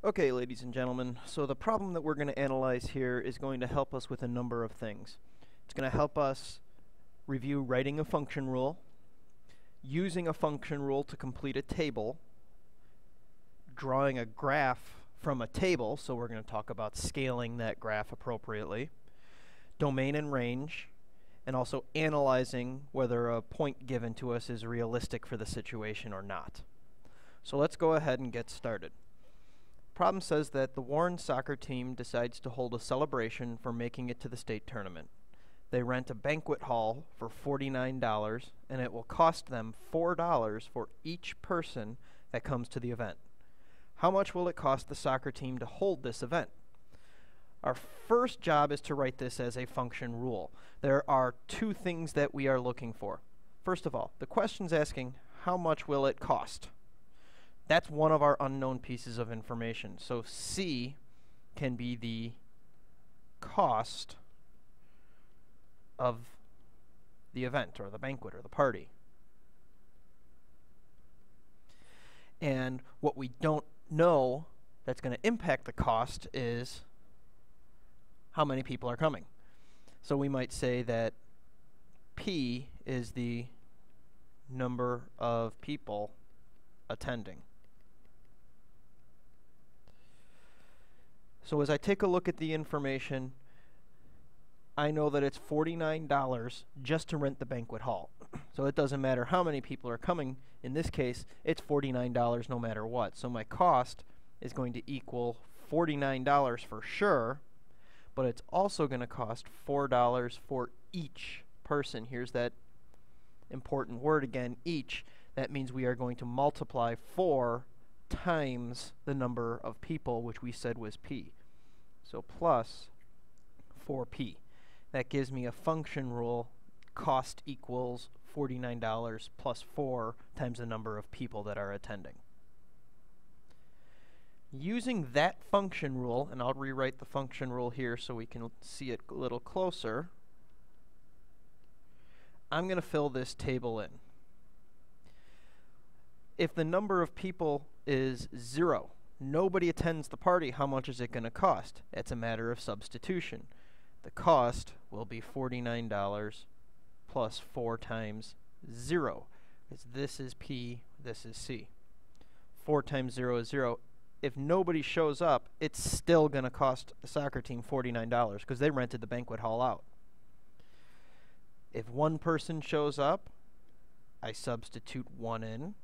Okay, ladies and gentlemen, so the problem that we're going to analyze here is going to help us with a number of things. It's going to help us review writing a function rule, using a function rule to complete a table, drawing a graph from a table, so we're going to talk about scaling that graph appropriately, domain and range, and also analyzing whether a point given to us is realistic for the situation or not. So let's go ahead and get started. Problem says that the Warren soccer team decides to hold a celebration for making it to the state tournament. They rent a banquet hall for $49, and it will cost them $4 for each person that comes to the event. How much will it cost the soccer team to hold this event? Our first job is to write this as a function rule. There are two things that we are looking for. First of all, the question's asking, how much will it cost? That's one of our unknown pieces of information. So C can be the cost of the event or the banquet or the party. And what we don't know that's going to impact the cost is how many people are coming. So we might say that P is the number of people attending. So as I take a look at the information, I know that it's $49 just to rent the banquet hall. So it doesn't matter how many people are coming. In this case, it's $49 no matter what. So my cost is going to equal $49 for sure, but it's also going to cost $4 for each person. Here's that important word again, each. That means we are going to multiply 4 times the number of people, which we said was P. So plus 4P. That gives me a function rule, cost equals $49 plus 4 times the number of people that are attending. Using that function rule, and I'll rewrite the function rule here so we can see it a little closer, I'm going to fill this table in. If the number of people is 0, nobody attends the party, how much is it going to cost? It's a matter of substitution. The cost will be $49 plus 4 times 0. Because this is P, this is C. 4 times 0 is 0. If nobody shows up, it's still going to cost the soccer team $49 because they rented the banquet hall out. If one person shows up, I substitute 1 in.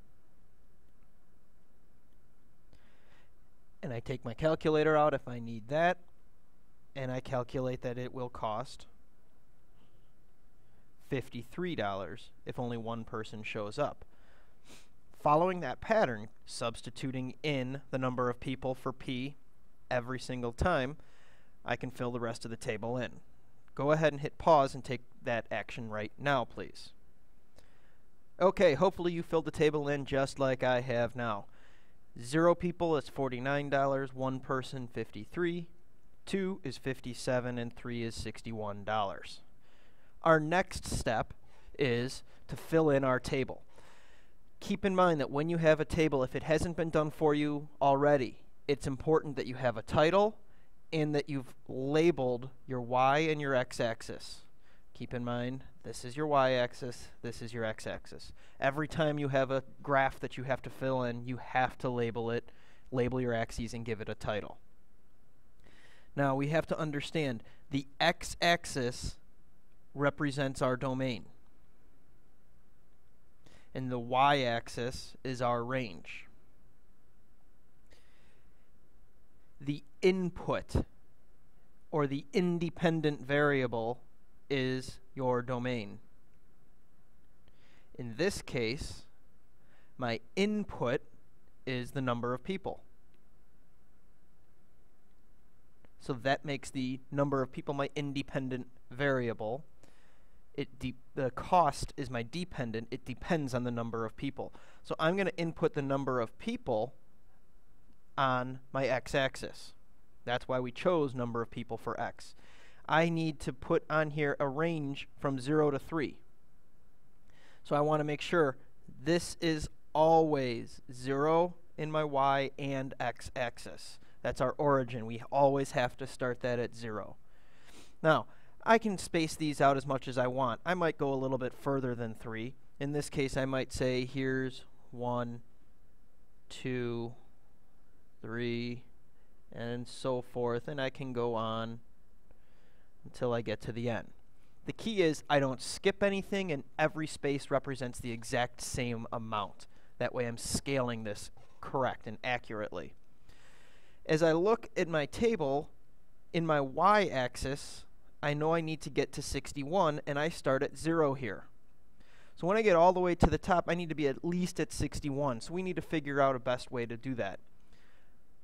And I take my calculator out if I need that. And I calculate that it will cost $53 if only one person shows up. Following that pattern, substituting in the number of people for P every single time, I can fill the rest of the table in. Go ahead and hit pause and take that action right now, please. Okay, hopefully you filled the table in just like I have now. 0 people is $49, 1 person $53, 2 is $57, and 3 is $61. Our next step is to fill in our table. Keep in mind that when you have a table, if it hasn't been done for you already, it's important that you have a title and that you've labeled your y and your x-axis. Keep in mind, this is your y-axis, this is your x-axis. Every time you have a graph that you have to fill in, you have to label it, label your axes, and give it a title. Now, we have to understand the x-axis represents our domain, and the y-axis is our range. The input, or the independent variable, is your domain. In this case, my input is the number of people. So that makes the number of people my independent variable. The cost is my dependent. It depends on the number of people. So I'm going to input the number of people on my x-axis. That's why we chose number of people for x. I need to put on here a range from 0 to 3. So I want to make sure this is always 0 in my y and x axis. That's our origin. We always have to start that at 0. Now, I can space these out as much as I want. I might go a little bit further than 3. In this case, I might say here's 1, 2, 3, and so forth, and I can go on until I get to the end. The key is I don't skip anything, and every space represents the exact same amount. That way I'm scaling this correct and accurately. As I look at my table, in my y-axis, I know I need to get to 61, and I start at 0 here. So when I get all the way to the top, I need to be at least at 61. So we need to figure out a best way to do that.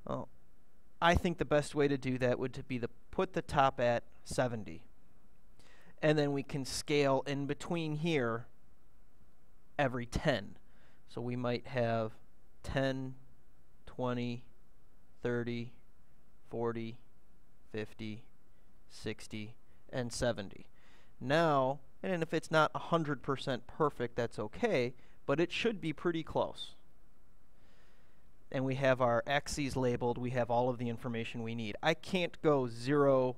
Well, I think the best way to do that would be to put the top at 70. And then we can scale in between here every 10. So we might have 10, 20, 30, 40, 50, 60, and 70. Now, and if it's not 100% perfect, that's okay, but it should be pretty close. And we have our axes labeled. We have all of the information we need. I can't go 0,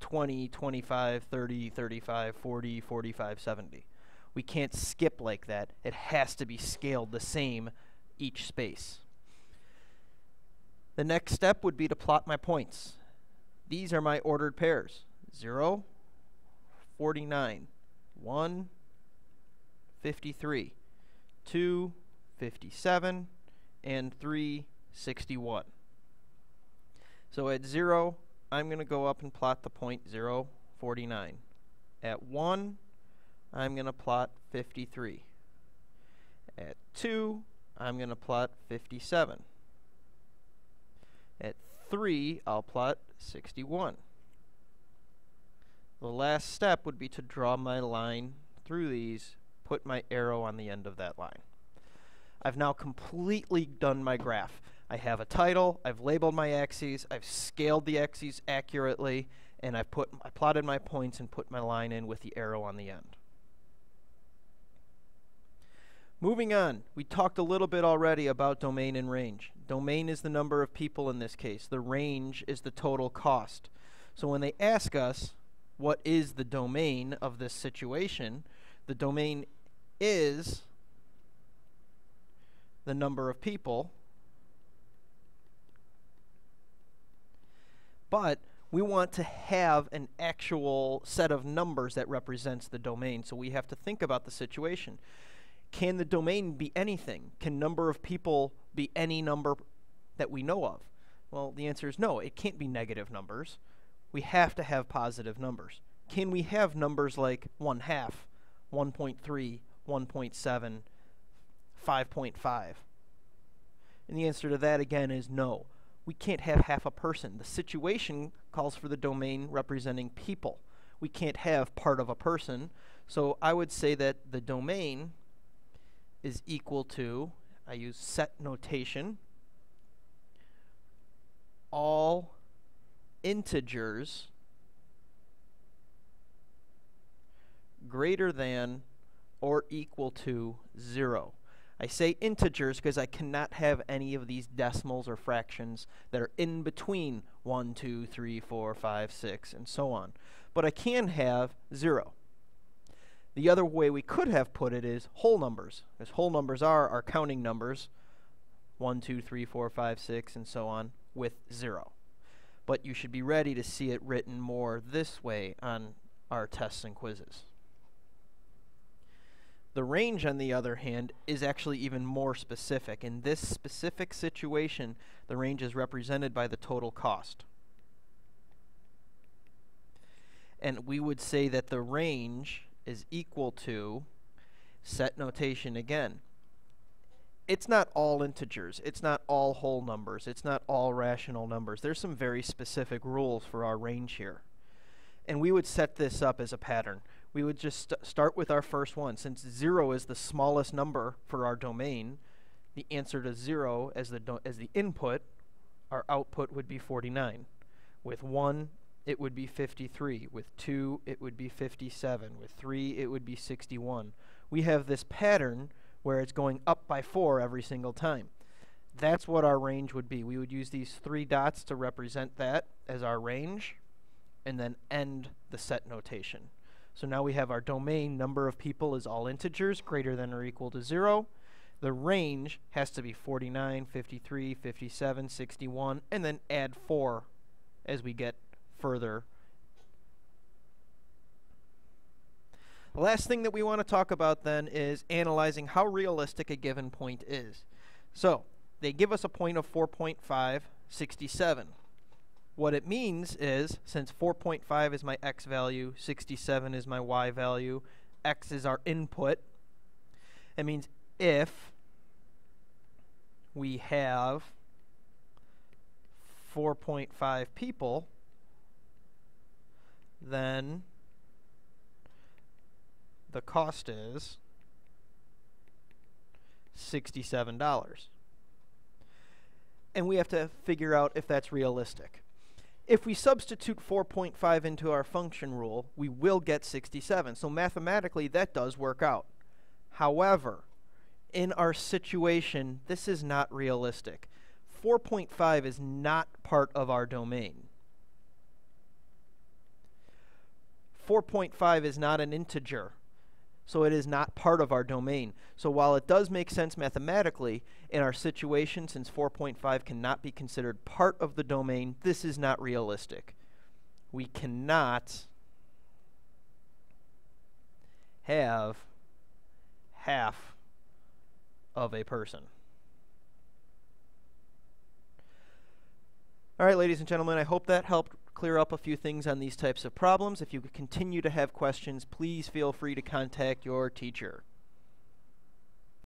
20, 25, 30, 35, 40, 45, 70. We can't skip like that. It has to be scaled the same each space. The next step would be to plot my points. These are my ordered pairs. 0, 49, 1, 53, 2, 57, and 3, 61. So at 0, I'm going to go up and plot the point 0, 49. At 1, I'm going to plot 53. At 2, I'm going to plot 57. At 3, I'll plot 61. The last step would be to draw my line through these, put my arrow on the end of that line. I've now completely done my graph. I have a title, I've labeled my axes, I've scaled the axes accurately, and I plotted my points and put my line in with the arrow on the end. Moving on, we talked a little bit already about domain and range. Domain is the number of people in this case. The range is the total cost. So when they ask us, what is the domain of this situation, the domain is the number of people, but we want to have an actual set of numbers that represents the domain, so we have to think about the situation. Can the domain be anything? Can number of people be any number that we know of? Well, the answer is no. It can't be negative numbers. We have to have positive numbers. Can we have numbers like 1/2, 1.3, 1.7, 5.5? And the answer to that, again, is no. We can't have half a person. The situation calls for the domain representing people. We can't have part of a person. So I would say that the domain is equal to, I use set notation, all integers greater than or equal to 0. I say integers because I cannot have any of these decimals or fractions that are in between 1, 2, 3, 4, 5, 6, and so on. But I can have 0. The other way we could have put it is whole numbers, because whole numbers are our counting numbers, 1, 2, 3, 4, 5, 6, and so on, with 0. But you should be ready to see it written more this way on our tests and quizzes. The range, on the other hand, is actually even more specific. In this specific situation, the range is represented by the total cost. And we would say that the range is equal to, set notation again. It's not all integers. It's not all whole numbers. It's not all rational numbers. There's some very specific rules for our range here. And we would set this up as a pattern. We would just start with our first one. Since 0 is the smallest number for our domain, the answer to 0 as the input, our output would be 49. With 1, it would be 53. With 2, it would be 57. With 3, it would be 61. We have this pattern where it's going up by 4 every single time. That's what our range would be. We would use these 3 dots to represent that as our range, and then end the set notation. So now we have our domain number of people is all integers greater than or equal to 0. The range has to be 49, 53, 57, 61, and then add 4 as we get further. The last thing that we want to talk about then is analyzing how realistic a given point is. So they give us a point of 4.5, 67. What it means is, since 4.5 is my x value, 67 is my y value, x is our input, it means if we have 4.5 people, then the cost is $67. And we have to figure out if that's realistic. If we substitute 4.5 into our function rule, we will get 67. So mathematically, that does work out. However, in our situation, this is not realistic. 4.5 is not part of our domain. 4.5 is not an integer, so it is not part of our domain. So while it does make sense mathematically, in our situation, since 4.5 cannot be considered part of the domain, this is not realistic. We cannot have half of a person. All right, ladies and gentlemen, I hope that helped clear up a few things on these types of problems. If you continue to have questions, please feel free to contact your teacher.